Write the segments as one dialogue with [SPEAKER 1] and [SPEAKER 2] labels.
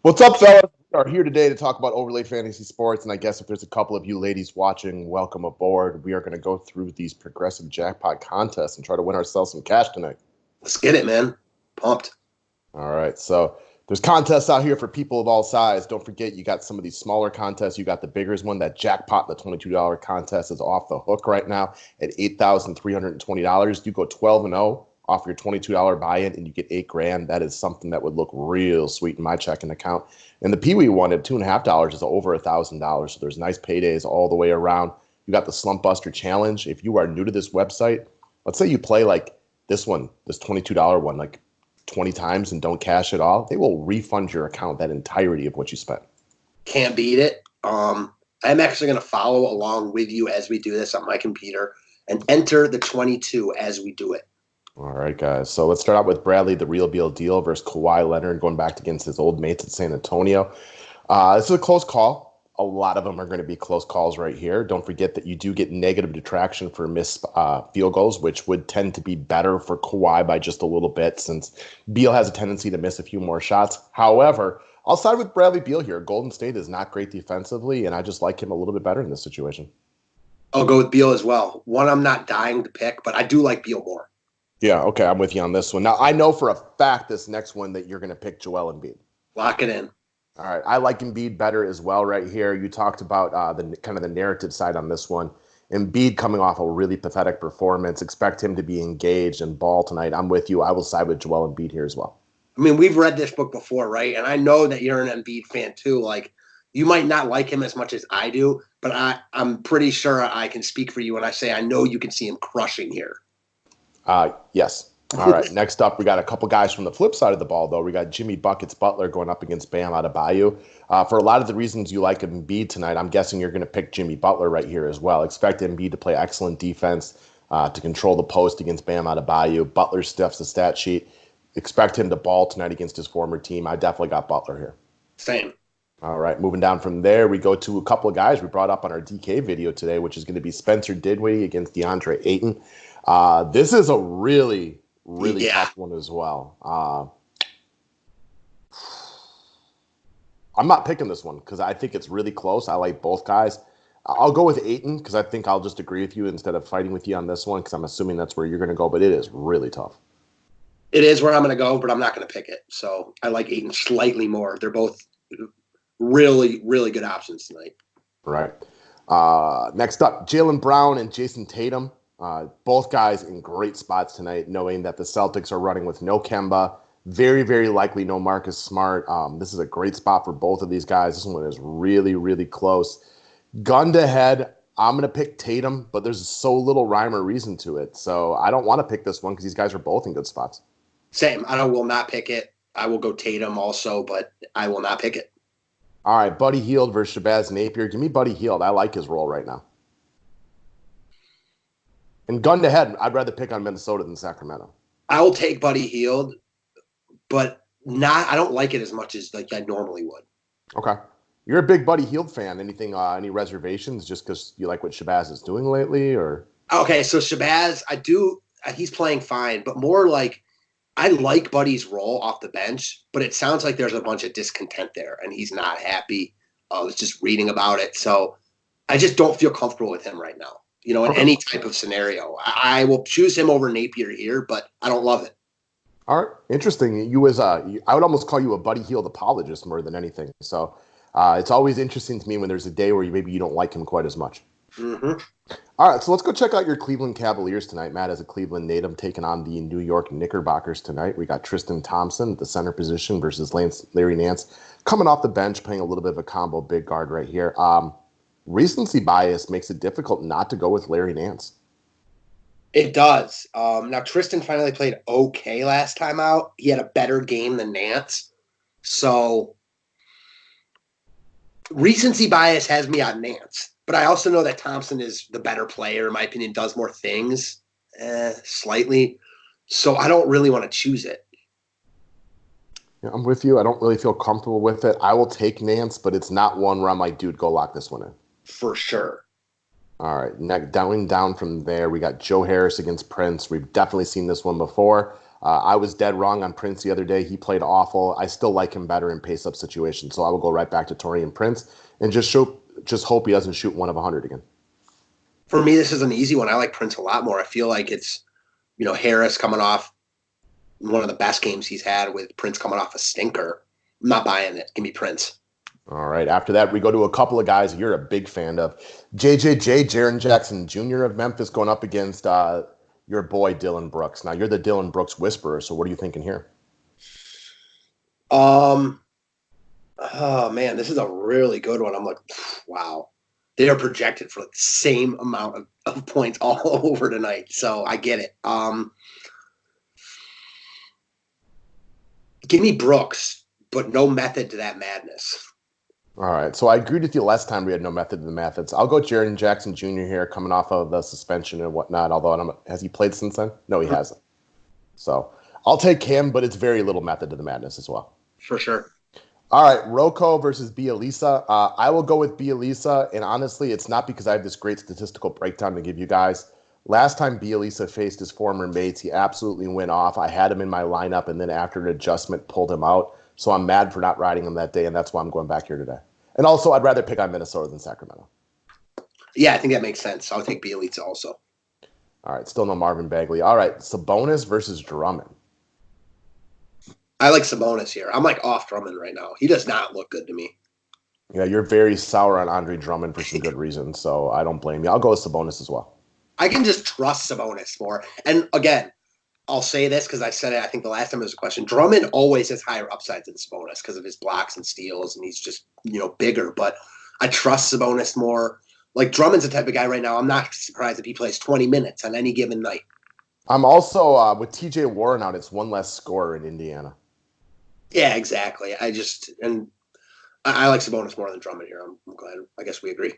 [SPEAKER 1] What's up, fellas? We are here today to talk about Overlay Fantasy Sports, and I guess if there's a couple of you ladies watching, welcome aboard. We are going to go through these progressive jackpot contests and try to win ourselves some cash tonight.
[SPEAKER 2] Let's get it, man. Pumped.
[SPEAKER 1] All right, so there's contests out here for people of all sizes. Don't forget, you got some of these smaller contests. You got the biggest one. That jackpot, the $22 contest, is off the hook right now at $8,320. You go 12-0 off your $22 buy-in, and you get $8,000. That is something that would look real sweet in my checking account. And the Pee Wee one at $2.50 is over $1,000. So there's nice paydays all the way around. You got the Slump Buster Challenge. If you are new to this website, let's say you play like this one, this $22 one, like 20 times and don't cash it all, they will refund your account that entirety of what you spent.
[SPEAKER 2] Can't beat it. I'm actually going to follow along with you as we do this on my computer and enter the 22 as we do it.
[SPEAKER 1] All right, guys. So let's start out with Bradley, the real deal versus Kawhi Leonard, going back against his old mates at San Antonio. This is a close call. A lot of them are going to be close calls right here. Don't forget that you do get negative detraction for missed field goals, which would tend to be better for Kawhi by just a little bit since Beal has a tendency to miss a few more shots. However, I'll side with Bradley Beal here. Golden State is not great defensively, and I just like him a little bit better in this situation.
[SPEAKER 2] I'll go with Beal as well. One I'm not dying to pick, but I do like Beal more.
[SPEAKER 1] Yeah, okay, I'm with you on this one. Now, I know for a fact this next one that you're going to pick Joel Embiid.
[SPEAKER 2] Lock it in.
[SPEAKER 1] All right, I like Embiid better as well right here. You talked about the kind of the narrative side on this one. Embiid coming off a really pathetic performance. Expect him to be engaged and ball tonight. I'm with you. I will side with Joel Embiid here as well.
[SPEAKER 2] I mean, we've read this book before, right? And I know that you're an Embiid fan too. Like, you might not like him as much as I do, but I'm pretty sure I can speak for you when I say I know you can see him crushing here.
[SPEAKER 1] Yes. All right. Next up, we got a couple guys from the flip side of the ball, though. We got Jimmy Buckets Butler going up against Bam Adebayo. For a lot of the reasons you like Embiid tonight, I'm guessing you're going to pick Jimmy Butler right here as well. Expect Embiid to play excellent defense, to control the post against Bam Adebayo. Butler stuffs the stat sheet. Expect him to ball tonight against his former team. I definitely got Butler here.
[SPEAKER 2] Same.
[SPEAKER 1] All right. Moving down from there, we go to a couple of guys we brought up on our DK video today, which is going to be Spencer Dinwiddie against DeAndre Ayton. This is a really tough one as well. I'm not picking this one because I think it's really close. I like both guys. I'll go with Ayton because I think I'll just agree with you instead of fighting with you on this one because I'm assuming that's where you're going to go, but it is really tough.
[SPEAKER 2] It is where I'm going to go, but I'm not going to pick it. So I like Ayton slightly more. They're both really, really good options tonight.
[SPEAKER 1] Right. Next up, Jaylen Brown and Jason Tatum. Both guys in great spots tonight, knowing that the Celtics are running with no Kemba, very, very likely no Marcus Smart. This is a great spot for both of these guys. This one is really, really close. Gun to head, I'm going to pick Tatum, but there's so little rhyme or reason to it. So I don't want to pick this one because these guys are both in good spots.
[SPEAKER 2] Same. I will not pick it. I will go Tatum also, but I will not pick it.
[SPEAKER 1] All right, Buddy Hield versus Shabazz Napier. Give me Buddy Hield. I like his role right now. And gun to head, I'd rather pick on Minnesota than Sacramento.
[SPEAKER 2] I will take Buddy Hield, but I don't like it as much as like I normally would.
[SPEAKER 1] Okay. You're a big Buddy Hield fan. Anything, any reservations just because you like what Shabazz is doing lately? Or
[SPEAKER 2] okay, so Shabazz, I do. He's playing fine, but more like I like Buddy's role off the bench, but it sounds like there's a bunch of discontent there, and he's not happy. I was just reading about it, so I just don't feel comfortable with him right now. You know, in any type of scenario, I will choose him over Napier here, but I don't love it.
[SPEAKER 1] All right, interesting. I would almost call you a Buddy Hield apologist more than anything. So it's always interesting to me when there's a day where maybe you don't like him quite as much.
[SPEAKER 2] Mm-hmm.
[SPEAKER 1] All right, so let's go check out your Cleveland Cavaliers tonight. Matt, as a Cleveland native, taking on the New York Knickerbockers tonight. We got Tristan Thompson at the center position versus Larry Nance coming off the bench, playing a little bit of a combo big guard right here. Recency bias makes it difficult not to go with Larry Nance.
[SPEAKER 2] It does. Now, Tristan finally played okay last time out. He had a better game than Nance. So, recency bias has me on Nance. But I also know that Thompson is the better player, in my opinion, does more things, slightly. So, I don't really want to choose it.
[SPEAKER 1] Yeah, I'm with you. I don't really feel comfortable with it. I will take Nance, but it's not one where I'm like, dude, go lock this one in.
[SPEAKER 2] For sure.
[SPEAKER 1] All right, down from there, we got Joe Harris against Prince. We've definitely seen this one before. I was dead wrong on Prince the other day. He played awful. I still like him better in pace-up situations, so I will go right back to Torian Prince and just hope he doesn't shoot 1 of 100 again.
[SPEAKER 2] For me, this is an easy one. I like Prince a lot more. I feel like it's, Harris coming off one of the best games he's had with Prince coming off a stinker. I'm not buying it. Give me Prince.
[SPEAKER 1] All right. After that, we go to a couple of guys you're a big fan of. JJJ, Jaren Jackson Jr. of Memphis going up against your boy Dylan Brooks. Now, you're the Dylan Brooks whisperer, so what are you thinking here?
[SPEAKER 2] Oh, man, this is a really good one. I'm like, wow. They are projected for the same amount of points all over tonight, so I get it. Give me Brooks, but no method to that madness.
[SPEAKER 1] All right. So I agreed with you last time we had no method to the methods. I'll go Jaren Jackson Jr. here, coming off of the suspension and whatnot, although has he played since then? No, he hasn't. So I'll take him, but it's very little method to the madness as well.
[SPEAKER 2] For sure.
[SPEAKER 1] All right, Rocco versus Bielisa. I will go with Bielisa, and honestly, it's not because I have this great statistical breakdown to give you guys. Last time Bielisa faced his former mates, he absolutely went off. I had him in my lineup, and then after an adjustment, pulled him out. So I'm mad for not riding him that day, and that's why I'm going back here today. And also, I'd rather pick on Minnesota than Sacramento.
[SPEAKER 2] Yeah, I think that makes sense. I'll take Bielitsa also.
[SPEAKER 1] All right, still no Marvin Bagley. All right, Sabonis versus Drummond.
[SPEAKER 2] I like Sabonis here. I'm like off Drummond right now. He does not look good to me.
[SPEAKER 1] Yeah, you're very sour on Andre Drummond for some good reasons, so I don't blame you. I'll go with Sabonis as well.
[SPEAKER 2] I can just trust Sabonis more. And again, I'll say this because I said it, I think the last time there was a question. Drummond always has higher upsides than Sabonis because of his blocks and steals, and he's just, bigger. But I trust Sabonis more. Like, Drummond's the type of guy right now, I'm not surprised if he plays 20 minutes on any given night.
[SPEAKER 1] I'm also, with TJ Warren out, it's one less scorer in Indiana.
[SPEAKER 2] Yeah, exactly. I like Sabonis more than Drummond here. I'm glad. I guess we agree.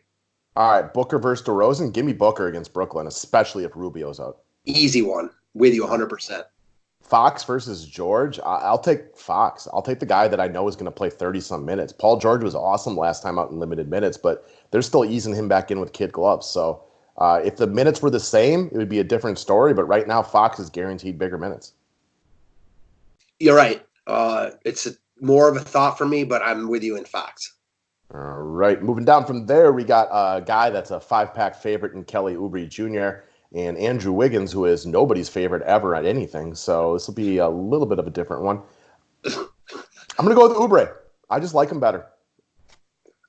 [SPEAKER 1] All right, Booker versus DeRozan. Give me Booker against Brooklyn, especially if Rubio's out.
[SPEAKER 2] Easy one. With you 100%.
[SPEAKER 1] Fox versus George. I'll take Fox. I'll take the guy that I know is going to play 30-some minutes. Paul George was awesome last time out in limited minutes, but they're still easing him back in with kid gloves. So if the minutes were the same, it would be a different story. But right now, Fox is guaranteed bigger minutes.
[SPEAKER 2] You're right. It's more of a thought for me, but I'm with you in Fox.
[SPEAKER 1] All right. Moving down from there, we got a guy that's a 5-pack favorite in Kelly Oubre Jr. and Andrew Wiggins, who is nobody's favorite ever at anything. So this will be a little bit of a different one. I'm going to go with Oubre. I just like him better.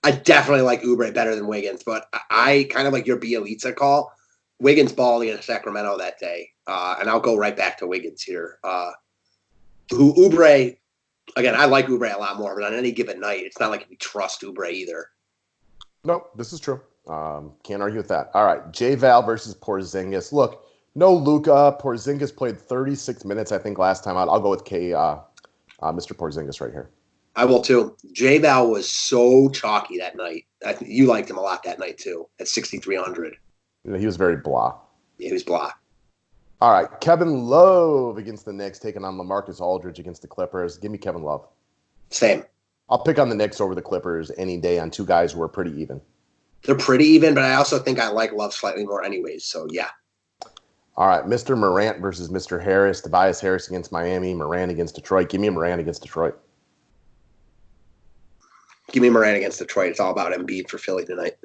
[SPEAKER 2] I definitely like Oubre better than Wiggins, but I kind of like your Bielitsa call. Wiggins balled against Sacramento that day, and I'll go right back to Wiggins here. Oubre, again, I like Oubre a lot more, but on any given night, it's not like we trust Oubre either.
[SPEAKER 1] Nope, this is true. Can't argue with that. All right, J-Val versus Porzingis. Look, no Luka. Porzingis played 36 minutes, I think, last time out. I'll go with Mr. Porzingis right here.
[SPEAKER 2] I will, too. J-Val was so chalky that night. You liked him a lot that night, too, at 6,300.
[SPEAKER 1] He was very blah.
[SPEAKER 2] Yeah, he was blah.
[SPEAKER 1] All right, Kevin Love against the Knicks, taking on LaMarcus Aldridge against the Clippers. Give me Kevin Love.
[SPEAKER 2] Same.
[SPEAKER 1] I'll pick on the Knicks over the Clippers any day on two guys who are pretty even.
[SPEAKER 2] They're pretty even, but I also think I like Love slightly more anyways, so yeah.
[SPEAKER 1] All right, Mr. Morant versus Mr. Harris. Tobias Harris against Miami. Morant against Detroit. Give me Morant against Detroit.
[SPEAKER 2] Give me Morant against Detroit. It's all about Embiid for Philly tonight.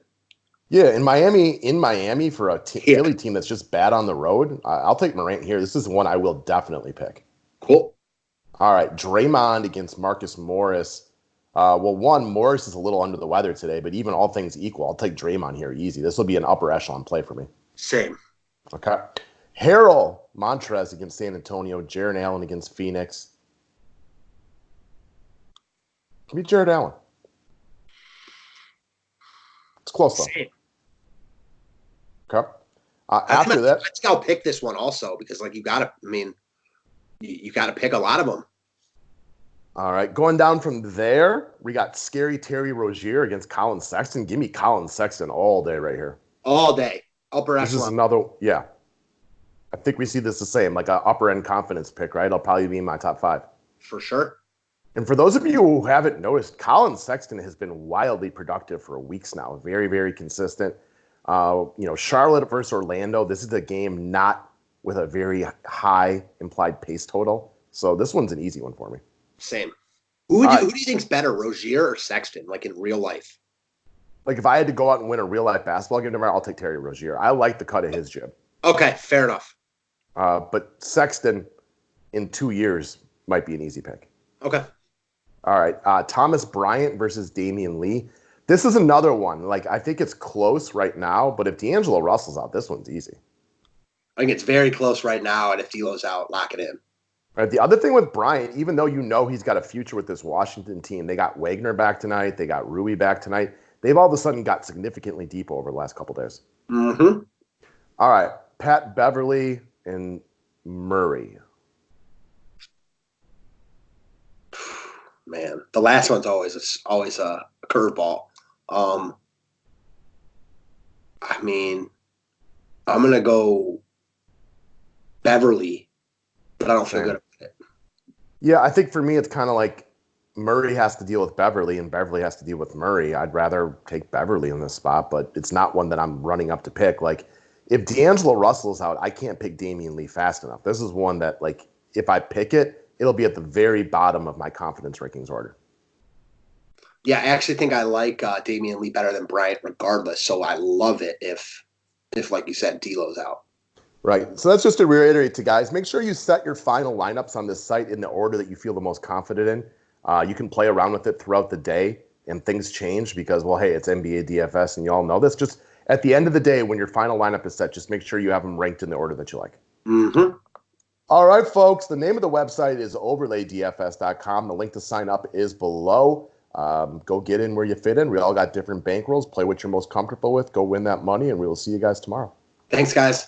[SPEAKER 1] Yeah, in Miami for a Philly team that's just bad on the road, I'll take Morant here. This is one I will definitely pick.
[SPEAKER 2] Cool.
[SPEAKER 1] All right, Draymond against Marcus Morris. Morris is a little under the weather today, but even all things equal, I'll take Draymond here easy. This will be an upper echelon play for me.
[SPEAKER 2] Same.
[SPEAKER 1] Okay. Harold Montrez against San Antonio. Jarrett Allen against Phoenix. Give me Jarrett Allen. It's close, though.
[SPEAKER 2] Same.
[SPEAKER 1] Okay. After that,
[SPEAKER 2] I think I'll pick this one also because, you got to. I mean, you got to pick a lot of them.
[SPEAKER 1] All right, going down from there, we got Scary Terry Rozier against Colin Sexton. Give me Colin Sexton all day right here.
[SPEAKER 2] All day, upper echelon.
[SPEAKER 1] This is another, yeah. I think we see this the same, like an upper end confidence pick, right? It'll probably be in my top 5
[SPEAKER 2] for sure.
[SPEAKER 1] And for those of you who haven't noticed, Colin Sexton has been wildly productive for weeks now. Very, very consistent. Charlotte versus Orlando. This is a game not with a very high implied pace total. So this one's an easy one for me.
[SPEAKER 2] Same. Who do you think's better, Rozier or Sexton, like in real life?
[SPEAKER 1] Like if I had to go out and win a real life basketball game tomorrow, I'll take Terry Rozier. I like the cut of his jib.
[SPEAKER 2] Okay, fair enough.
[SPEAKER 1] But Sexton in 2 years might be an easy pick.
[SPEAKER 2] Okay.
[SPEAKER 1] All right. Thomas Bryant versus Damian Lee. This is another one. Like I think it's close right now, but if D'Angelo Russell's out, this one's easy.
[SPEAKER 2] I think it's very close right now, and if D'Lo's out, lock it in.
[SPEAKER 1] All right. The other thing with Bryant, even though you know he's got a future with this Washington team, they got Wagner back tonight. They got Rui back tonight. They've all of a sudden got significantly deep over the last couple days.
[SPEAKER 2] Mm-hmm.
[SPEAKER 1] All right. Pat Beverly and Murray.
[SPEAKER 2] Man, the last one's always a curveball. I mean, I'm gonna go Beverly, but I don't feel good about it.
[SPEAKER 1] Yeah, I think for me it's kind of like Murray has to deal with Beverly and Beverly has to deal with Murray. I'd rather take Beverly in this spot, but it's not one that I'm running up to pick. Like if D'Angelo Russell's out, I can't pick Damian Lee fast enough. This is one that like if I pick it, it'll be at the very bottom of my confidence rankings order.
[SPEAKER 2] Yeah, I actually think I like Damian Lee better than Bryant regardless, so I love it if like you said, D'Lo's out.
[SPEAKER 1] Right. So that's just to reiterate to guys, make sure you set your final lineups on this site in the order that you feel the most confident in. You can play around with it throughout the day and things change because, well, hey, it's NBA DFS and you all know this. Just at the end of the day, when your final lineup is set, just make sure you have them ranked in the order that you like.
[SPEAKER 2] Mm-hmm.
[SPEAKER 1] All right, folks. The name of the website is overlaydfs.com. The link to sign up is below. Go get in where you fit in. We all got different bankrolls. Play what you're most comfortable with. Go win that money, and we will see you guys tomorrow.
[SPEAKER 2] Thanks, guys.